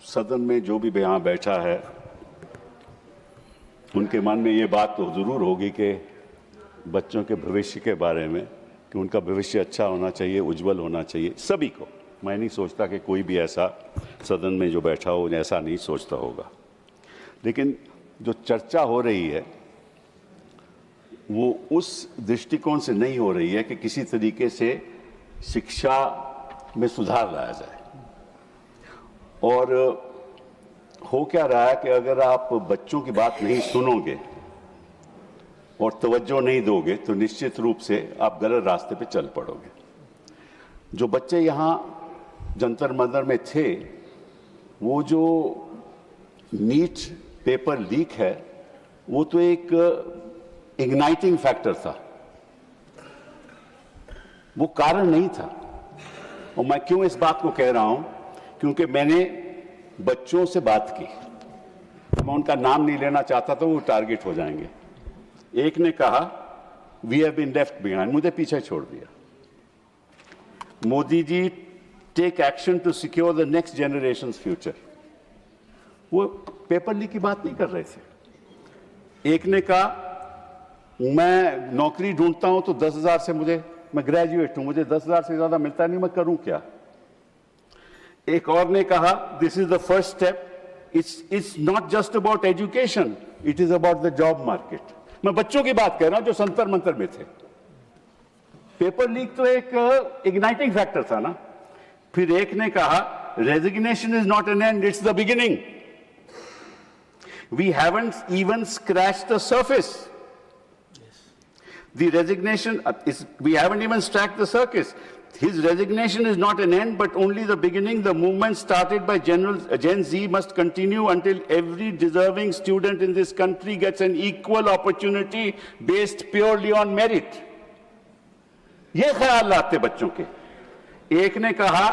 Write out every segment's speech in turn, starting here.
सदन में जो भी यहाँ बैठा है उनके मन में ये बात तो ज़रूर होगी कि बच्चों के भविष्य के बारे में, कि उनका भविष्य अच्छा होना चाहिए, उज्जवल होना चाहिए सभी को। मैं नहीं सोचता कि कोई भी ऐसा सदन में जो बैठा हो ऐसा नहीं सोचता होगा, लेकिन जो चर्चा हो रही है वो उस दृष्टिकोण से नहीं हो रही है कि किसी तरीके से शिक्षा में सुधार लाया जाए। और हो क्या रहा है कि अगर आप बच्चों की बात नहीं सुनोगे और तवज्जो नहीं दोगे तो निश्चित रूप से आप गलत रास्ते पे चल पड़ोगे। जो बच्चे यहाँ जंतर मंतर में थे, वो जो नीट पेपर लीक है वो तो एक इग्नाइटिंग फैक्टर था, वो कारण नहीं था। और मैं क्यों इस बात को कह रहा हूं, क्योंकि मैंने बच्चों से बात की, मैं उनका नाम नहीं लेना चाहता तो वो टारगेट हो जाएंगे। एक ने कहा we have been left behind, मुझे पीछे छोड़ दिया। Modi ji take action to secure the next generation future, वो पेपर लीक की बात नहीं कर रहे थे। एक ने कहा मैं नौकरी ढूंढता हूं तो 10,000 से मैं ग्रेजुएट हूं, मुझे 10,000 से ज्यादा मिलता नहीं, मैं करूं क्या। एक और ने कहा this is the first step, it's not just about education, it is about the job market. मैं बच्चों की बात कर रहा हूं जो संतर मंतर में थे। पेपर लीक तो एक इग्नाइटिंग फैक्टर था ना। फिर एक ने कहा resignation is not an end, it's the beginning. We haven't even scratched the surface. The resignation we haven't even cracked the surface. His resignation is not an end, but only the beginning. The movement started by Gen Z must continue until every deserving student in this country gets an equal opportunity based purely on merit. ये ख्याल लाते बच्चों के। एक ने कहा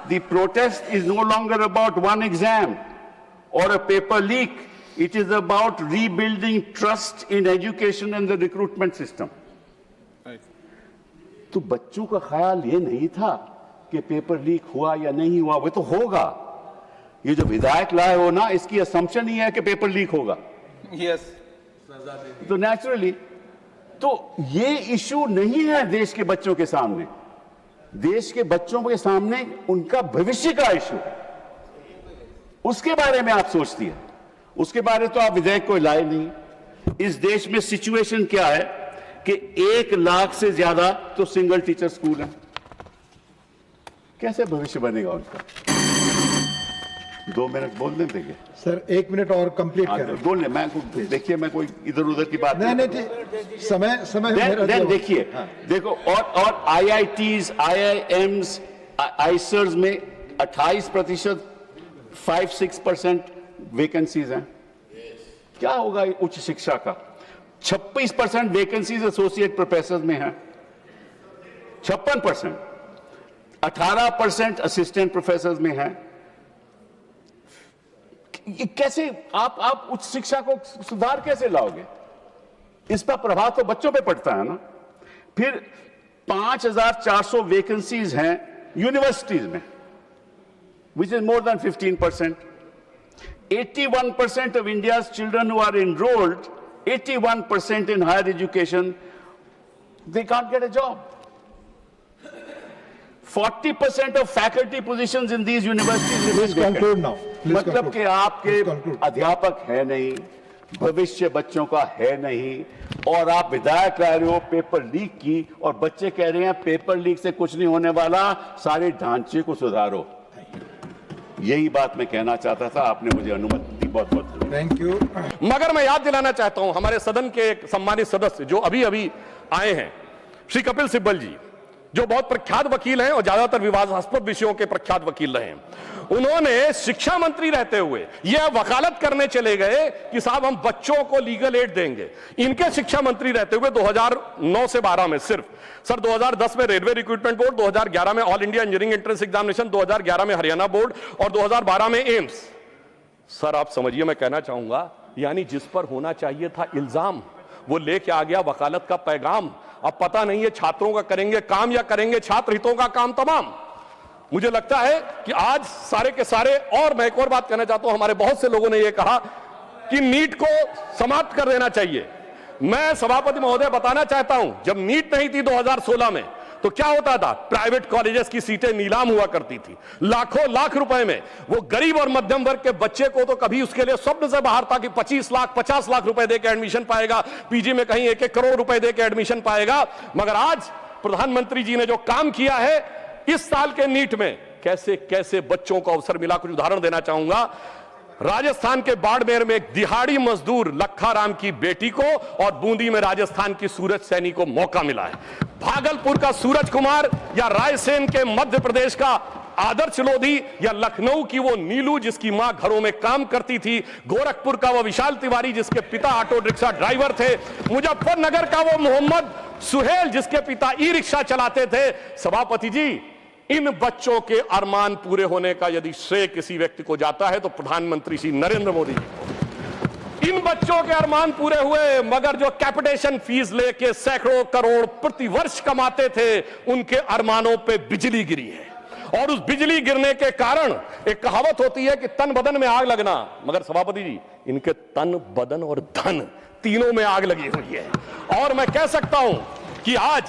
the protest is no longer about one exam or a paper leak. It is about rebuilding trust in education and the recruitment system. तो बच्चों का ख्याल ये नहीं था कि पेपर लीक हुआ या नहीं हुआ, वो तो होगा। ये जो विधायक लाए हो ना, इसकी असम्पशन ही है कि पेपर लीक होगा। यस, तो नेचुरली तो ये इशू नहीं है देश के बच्चों के सामने। देश के बच्चों के सामने उनका भविष्य का इशू, उसके बारे में आप सोचती है। उसके बारे तो आप विधेयक को लाए नहीं। इस देश में सिचुएशन क्या है कि 1 लाख से ज्यादा तो सिंगल टीचर स्कूल है। कैसे भविष्य बनेगा उनका? 2 मिनट बोलने देंगे सर, 1 मिनट और कंप्लीट करें। बोलने मैं देखिए, मैं कोई इधर उधर की बात नहीं, समय देखिए। देखो, और IITs, IIMs, आइसर्स में 28%, 5-6% वैकेंसीज हैं। क्या होगा उच्च शिक्षा का? 26% वैकेंसीज एसोसिएट प्रोफेसर में है, 56%, 18% असिस्टेंट प्रोफेसर में है। कैसे आप उच्च शिक्षा को सुधार कैसे लाओगे? इसका प्रभाव तो बच्चों पे पड़ता है ना। फिर 5,400 वैकेंसीज हैं यूनिवर्सिटीज में, which is more than 15%। 81% of India's children who are enrolled, 81% in higher education, they can't get a job. 40% of faculty positions in these universities remain vacant. मतलब कि आपके अध्यापक है नहीं, भविष्य बच्चों का है नहीं, और आप विधायक कह रहे हो पेपर लीक की, और बच्चे कह रहे हैं पेपर लीक से कुछ नहीं होने वाला, सारे ढांचे को सुधारो। यही बात मैं कहना चाहता था, आपने मुझे अनुमति दी, बहुत बहुत थैंक यू। मगर मैं याद दिलाना चाहता हूं हमारे सदन के एक सम्मानित सदस्य जो अभी अभी आए हैं, श्री कपिल सिब्बल जी, जो बहुत प्रख्यात वकील हैं और ज्यादातर विवादास्पद विषयों के प्रख्यात वकील रहे हैं। उन्होंने शिक्षा मंत्री रहते हुए यह वकालत करने चले गए कि साहब हम बच्चों को लीगल एड देंगे। इनके शिक्षा मंत्री रहते हुए 2009 से 12 में सिर्फ सर 2010 में रेलवे रिक्रूटमेंट बोर्ड, 2011 में all India engineering entrance examination, 2011 में हरियाणा बोर्ड और 2012 में एम्स। सर आप समझिए, मैं कहना चाहूंगा, यानी जिस पर होना चाहिए था इल्जाम, वो लेके आ गया वकालत का पैगाम। अब पता नहीं है छात्रों का करेंगे काम या करेंगे छात्र हितों का काम तमाम। मुझे लगता है कि आज सारे के सारे, और मैं एक और बात कहना चाहता हूं, हमारे बहुत से लोगों ने यह कहा कि नीट को समाप्त कर देना चाहिए। मैं सभापति महोदय बताना चाहता हूं, जब नीट नहीं थी 2016 में, तो क्या होता था? प्राइवेट कॉलेजेस की सीटें नीलाम हुआ करती थी लाखों लाख रुपए में। वो गरीब और मध्यम वर्ग के बच्चे को तो कभी उसके लिए स्वप्न से बाहर था कि 25 लाख 50 लाख रुपए देकर एडमिशन पाएगा, पीजी में कहीं 1-1 करोड़ रुपए देकर एडमिशन पाएगा। मगर आज प्रधानमंत्री जी ने जो काम किया है इस साल के नीट में, कैसे कैसे बच्चों को अवसर मिला। कुछ उदाहरण देना चाहूंगा। राजस्थान के बाड़मेर में एक दिहाड़ी मजदूर लखा की बेटी को और बूंदी में राजस्थान की सूरज सैनी को मौका मिला है। भागलपुर का सूरज कुमार या रायसेन के मध्य प्रदेश का आदर्श लोधी या लखनऊ की वो नीलू जिसकी मां घरों में काम करती थी, गोरखपुर का वो विशाल तिवारी जिसके पिता ऑटो रिक्शा ड्राइवर थे, मुजफ्फरनगर का वो मोहम्मद सुहेल जिसके पिता ई रिक्शा चलाते थे। सभापति जी, इन बच्चों के अरमान पूरे होने का यदि श्रेय किसी व्यक्ति को जाता है तो प्रधानमंत्री श्री नरेंद्र मोदी जी। इन बच्चों के अरमान पूरे हुए, मगर जो कैपिटेशन फीस लेके सैकड़ों करोड़ प्रति वर्ष कमाते थे, उनके अरमानों पे बिजली गिरी है। और उस बिजली गिरने के कारण एक कहावत होती है कि तन बदन में आग लगना, मगर सभापति जी इनके तन बदन और धन तीनों में आग लगी हुई है। और मैं कह सकता हूं कि आज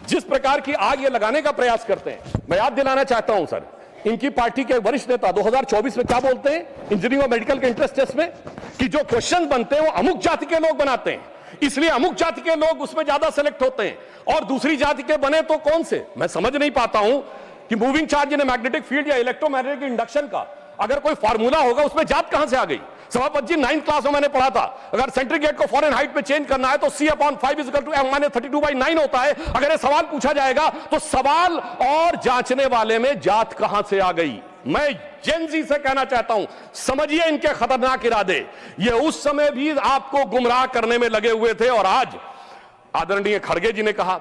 जिस प्रकार की आग ये लगाने का प्रयास करते हैं, मैं याद दिलाना चाहता हूं सर, इनकी पार्टी के वरिष्ठ नेता 2024 में क्या बोलते हैं इंजीनियरिंग और मेडिकल के इंट्रेंस टेस्ट में, कि जो क्वेश्चन बनते हैं वो अमुक जाति के लोग बनाते हैं, इसलिए अमुक जाति के लोग उसमें ज्यादा सेलेक्ट होते हैं और दूसरी जाति के बने तो कौन से। मैं समझ नहीं पाता हूं कि moving charge in magnetic field या इलेक्ट्रोमैग्नेटिक इंडक्शन का अगर कोई फार्मूला होगा उसमें जात कहां से आ गई। सभापति जी 9th क्लास में मैंने पढ़ा था, अगर सेंट्रीग्रेड को फॉरेन हाइट में चेंज करना है तो C/5 = M-32/9 होता है। अगर ये सवाल पूछा जाएगा तो सवाल और जांचने वाले में जात कहां से आ गई। मैं जेनजी से कहना चाहता हूं, समझिए इनके खतरनाक इरादे। ये उस समय भी आपको गुमराह करने में लगे हुए थे और आज आदरणीय खड़गे जी ने कहा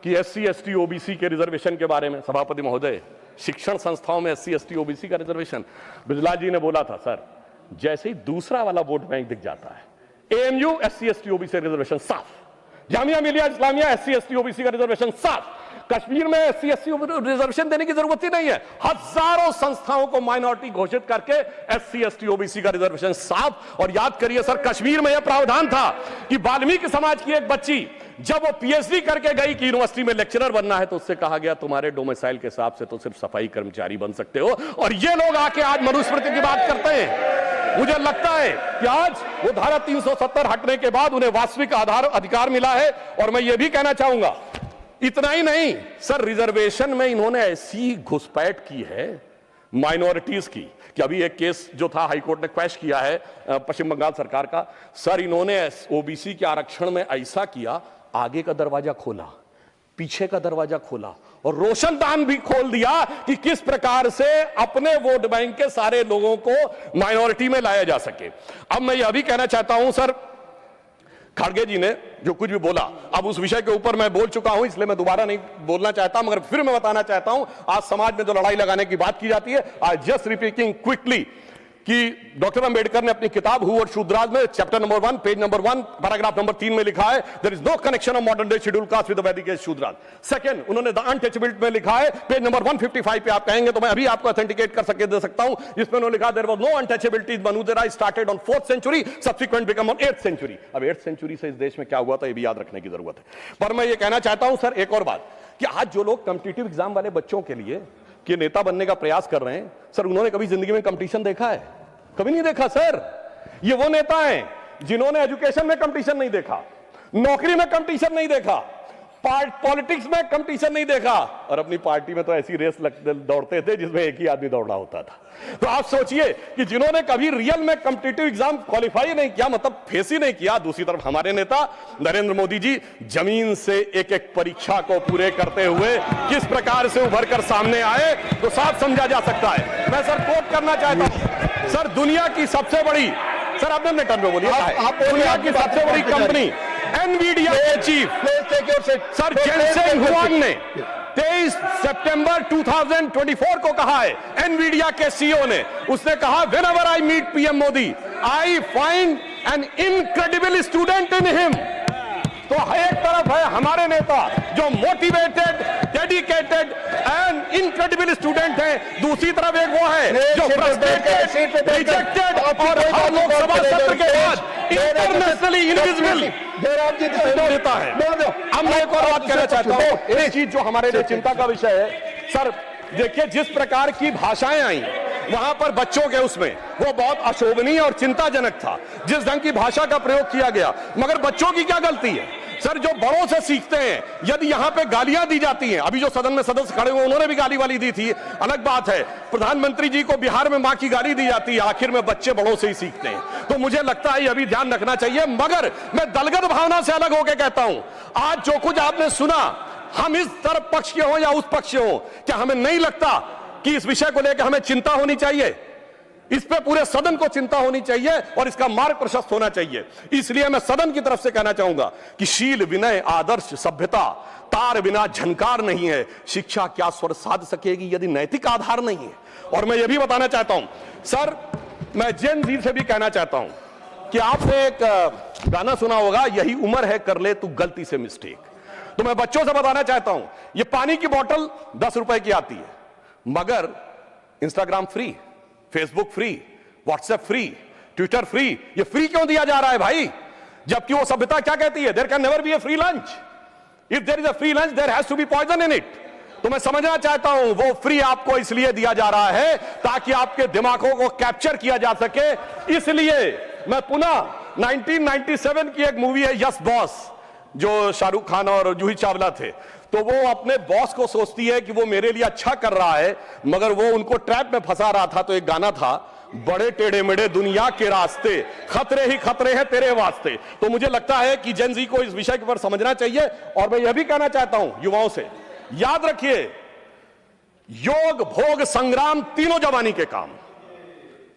कि SC ST OBC के रिजर्वेशन के बारे में। सभापति महोदय, शिक्षण संस्थाओं में SC ST OBC का रिजर्वेशन, बिजला जी ने बोला था सर, जैसे ही दूसरा वाला वोट बैंक दिख जाता है, AMU SC ST OBC reservation साफ, Jamia Millia Islamia SC ST OBC का रिजर्वेशन साफ, कश्मीर में SC ST रिजर्वेशन देने की जरूरत ही नहीं है। हजारों संस्थाओं को माइनॉरिटी घोषित करके SC ST OBC का रिजर्वेशन साफ। और याद करिए सर, कश्मीर में यह प्रावधान था कि वाल्मीकि समाज की एक बच्ची जब वो PhD करके गई कि यूनिवर्सिटी में लेक्चरर बनना है तो उससे कहा गया तुम्हारे डोमिसाइल के हिसाब से तो सिर्फ सफाई कर्मचारी बन सकते हो। और ये लोग आके आज मनुस्मृति की बात करते हैं। मुझे लगता है कि आज वो धारा 370 हटने के बाद उन्हें वास्तविक अधिकार मिला है। और मैं ये भी कहना चाहूंगा, इतना ही नहीं सर, रिजर्वेशन में इन्होंने ऐसी घुसपैठ की है माइनॉरिटीज की कि अभी एक केस जो था हाईकोर्ट ने क्वैश किया है पश्चिम बंगाल सरकार का। सर, इन्होंने OBC के आरक्षण में ऐसा किया, आगे का दरवाजा खोला, पीछे का दरवाजा खोला और रोशनदान भी खोल दिया कि किस प्रकार से अपने वोट बैंक के सारे लोगों को माइनॉरिटी में लाया जा सके। अब मैं यह भी कहना चाहता हूं सर, खड़गे जी ने जो कुछ भी बोला, अब उस विषय के ऊपर मैं बोल चुका हूं, इसलिए मैं दोबारा नहीं बोलना चाहता, मगर फिर मैं बताना चाहता हूं, आज समाज में जो लड़ाई लगाने की बात की जाती है, आई जस्ट रिपीटिंग क्विकली कि डॉक्टर अंबेडकर ने अपनी किताब हु और शूद्राज में chapter number 1 page number 1 paragraph number 3 में लिखा है, there is no connection of modern day schedule caste with the Vedic age Shudras. Second, उन्होंने द अनटचेबिलिटी में लिखा है, पेज नंबर 155 पे आप कहेंगे तो मैं अभी आपको ऑथेंटिकेट कर सके दे सकता हूं, इसमें उन्होंने लिखा देयर वाज नो अनटचेबिलिटी, मनुदेरा started on 4th century, subsequent become on 8th century। अब 8th century से इस देश में क्या हुआ था ये भी याद रखने की जरूरत है। पर मैं ये कहना चाहता हूं सर एक और बात, कि आज जो लोग कॉम्पिटिटिव एग्जाम वाले बच्चों के लिए कि नेता बनने का प्रयास कर रहे हैं, सर उन्होंने कभी जिंदगी में कंपटीशन देखा है? कभी नहीं देखा सर। ये वो नेता हैं जिन्होंने एजुकेशन में कंपटीशन नहीं देखा, नौकरी में कंपटीशन नहीं देखा, पॉलिटिक्स में कंपटीशन नहीं देखा, और अपनी पार्टी में तो ऐसी रेस दौड़ते थे जिसमें एक ही आदमी दौड़ रहा होता था। तो आप सोचिए कि जिन्होंने कभी रियल में कॉम्पिटिटिव एग्जाम क्वालिफाई नहीं किया, मतलब फेस ही नहीं किया। दूसरी तरफ हमारे नेता नरेंद्र मोदी जी जमीन से एक एक परीक्षा को पूरे करते हुए किस प्रकार से उभर कर सामने आए तो साफ समझा जा सकता है। मैं सर कोट करना चाहता हूं सर, दुनिया की सबसे बड़ी, सर आपने अपने टर्म में बोलिए, दुनिया की सबसे बड़ी कंपनी एनवीडिया के चीफ सर जेनसेन हुआंग ने 23 सितंबर 2024 को कहा है, एनवीडिया के CEO ने, उसने कहा whenever I meet PM Modi I find an incredible student in him. तो एक तरफ है हमारे नेता जो motivated, dedicated and incredible student हैं, दूसरी तरफ एक वो है जो फ्रस्ट्रेटेड, रिजेक्टेड और हर लोकसभा सत्र के बाद इंटरनेशनली इनविजिबल नेता है। अब मैं एक और बात कहना चाहता हूं, एक चीज जो हमारे लिए चिंता का विषय है सर, देखिए जिस प्रकार की भाषाएं आई वहां पर बच्चों के उसमें वो बहुत अशोभनीय और चिंताजनक था, जिस ढंग की भाषा का प्रयोग किया गया। मगर बच्चों की क्या गलती है सर, जो बड़ों से सीखते हैं। यदि यहां पे गालियां दी जाती हैं, अभी जो सदन में सदस्य खड़े हुए उन्होंने भी गाली वाली दी थी, अलग बात है। प्रधानमंत्री जी को बिहार में मां की गाली दी जाती है, आखिर में बच्चे बड़ों से ही सीखते हैं। तो मुझे लगता है अभी ध्यान रखना चाहिए। मगर मैं दलगत भावना से अलग होकर कहता हूं, आज जो कुछ आपने सुना, हम इस तरफ पक्ष के हो या उस पक्ष के हो, क्या हमें नहीं लगता कि इस विषय को लेकर हमें चिंता होनी चाहिए? इस पे पूरे सदन को चिंता होनी चाहिए और इसका मार्ग प्रशस्त होना चाहिए। इसलिए मैं सदन की तरफ से कहना चाहूंगा कि शील, विनय, आदर्श, सभ्यता, तार बिना झनकार नहीं है। शिक्षा क्या स्वर साध सकेगी यदि नैतिक आधार नहीं है? और मैं यह भी बताना चाहता हूं सर, मैं जेन जी से भी कहना चाहता हूं कि आपने एक गाना सुना होगा, यही उम्र है कर ले तू गलती से मिस्टेक। तो मैं बच्चों से बताना चाहता हूं, ये पानी की बोतल 10 रुपए की आती है, मगर Instagram free, Facebook free, WhatsApp free, Twitter free, ये फ्री क्यों दिया जा रहा है भाई? जबकि वो सभ्यता क्या कहती है, there can never be a free lunch, if there is a free lunch there has to be poison in it. तो मैं समझना चाहता हूं वो फ्री आपको इसलिए दिया जा रहा है ताकि आपके दिमागों को कैप्चर किया जा सके। इसलिए मैं पुनः 1997 की एक मूवी है यस बॉस, जो शाहरुख खान और जूही चावला थे, तो वो अपने बॉस को सोचती है कि वो मेरे लिए अच्छा कर रहा है, मगर वो उनको ट्रैप में फंसा रहा था। तो एक गाना था, बड़े टेढ़े मेढ़े दुनिया के रास्ते, खतरे ही खतरे हैं तेरे वास्ते। तो मुझे लगता है कि जेन जी को इस विषय पर समझना चाहिए। और मैं यह भी कहना चाहता हूं युवाओं से, याद रखिए योग, भोग, संग्राम तीनों जवानी के काम।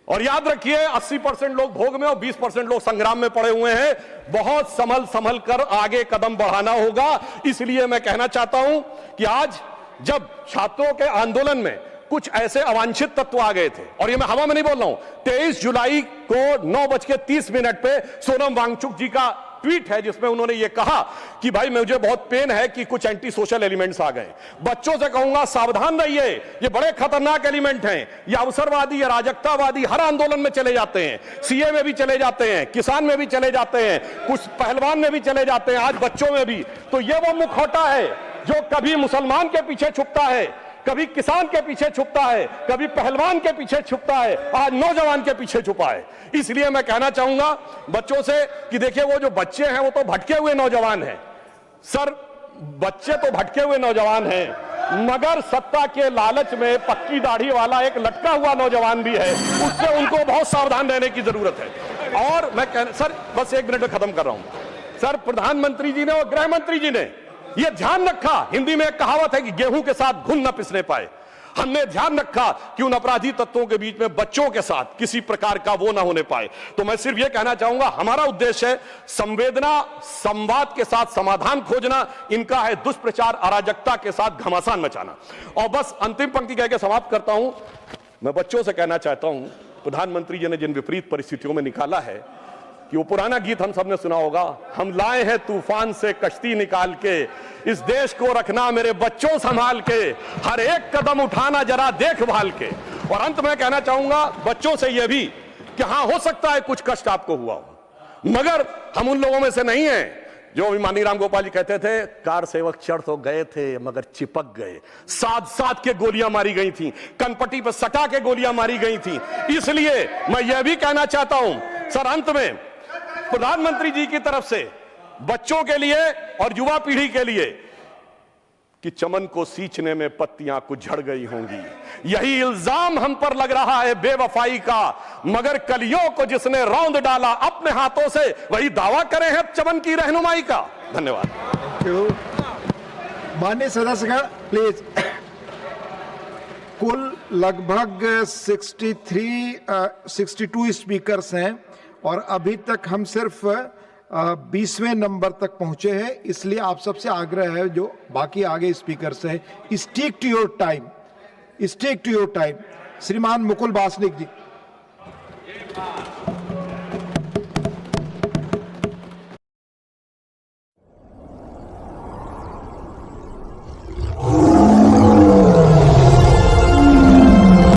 और याद रखिए 80% लोग भोग में और 20% लोग संग्राम में पड़े हुए हैं। बहुत संभल संभल कर आगे कदम बढ़ाना होगा। इसलिए मैं कहना चाहता हूं कि आज जब छात्रों के आंदोलन में कुछ ऐसे अवांछित तत्व आ गए थे, और ये मैं हवा में नहीं बोल रहा हूं, 23 जुलाई को 9:30 पे सोनम वांगचुक जी का ट्वीट है जिसमें उन्होंने ये कहा कि भाई मुझे बहुत पेन है कि कुछ एंटी सोशल एलिमेंट्स आ गए। बच्चों से कहूंगा सावधान रहिए, ये बड़े खतरनाक एलिमेंट हैं। ये अवसरवादी या राजकतावादी हर आंदोलन में चले जाते हैं, सीए में भी चले जाते हैं, किसान में भी चले जाते हैं, कुछ पहलवान में भी चले जाते हैं, आज बच्चों में भी। तो ये वो मुखौटा है जो कभी मुसलमान के पीछे छुपता है, कभी किसान के पीछे छुपता है, कभी पहलवान के पीछे छुपता है, आज नौजवान के पीछे छुपा है। इसलिए मैं कहना चाहूंगा बच्चों से कि देखिए वो जो बच्चे हैं वो तो भटके हुए नौजवान हैं सर, बच्चे तो भटके हुए नौजवान हैं, मगर सत्ता के लालच में पक्की दाढ़ी वाला एक लटका हुआ नौजवान भी है, उससे उनको बहुत सावधान रहने की जरूरत है। और मैं सर बस 1 मिनट में खत्म कर रहा हूं सर, प्रधानमंत्री जी ने और गृह मंत्री जी ने यह ध्यान रखा, हिंदी में एक कहावत है कि गेहूं के साथ घुन न पिसने पाए। हमने ध्यान रखा कि उन अपराधी तत्वों के बीच में बच्चों के साथ किसी प्रकार का वो ना होने पाए। तो मैं सिर्फ ये कहना चाहूंगा, हमारा उद्देश्य है संवेदना, संवाद के साथ समाधान खोजना, इनका है दुष्प्रचार, अराजकता के साथ घमासान मचाना। और बस अंतिम पंक्ति कहकर समाप्त करता हूं, मैं बच्चों से कहना चाहता हूं, प्रधानमंत्री जी ने जिन विपरीत परिस्थितियों में निकाला है कि वो पुराना गीत हम सबने सुना होगा, हम लाए हैं तूफान से कश्ती निकाल के, इस देश को रखना मेरे बच्चों संभाल के, हर एक कदम उठाना जरा देखभाल के। और अंत में कहना चाहूंगा बच्चों से यह भी कि हां हो सकता है कुछ कष्ट आपको हुआ हो, मगर हम उन लोगों में से नहीं हैं जो अभिमानी राम गोपाल जी कहते थे, कार सेवक चढ़ तो गए थे मगर चिपक गए, साथ साथ के गोलियां मारी गई थी, कनपट्टी पर सटा के गोलियां मारी गई थी। इसलिए मैं यह भी कहना चाहता हूं सर, अंत में प्रधानमंत्री जी की तरफ से बच्चों के लिए और युवा पीढ़ी के लिए कि चमन को सींचने में पत्तियां कुछ झड़ गई होंगी, यही इल्जाम हम पर लग रहा है बेवफाई का, मगर कलियों को जिसने रौंद डाला अपने हाथों से, वही दावा करे हैं चमन की रहनुमाई का। धन्यवाद। माननीय सदस्य प्लीज। कुल लगभग 62 स्पीकर्स हैं और अभी तक हम सिर्फ 20वें नंबर तक पहुंचे हैं, इसलिए आप सबसे आग्रह है जो बाकी आगे स्पीकर्स हैं, stick to your time, stick to your time. श्रीमान मुकुल वासनिक जी।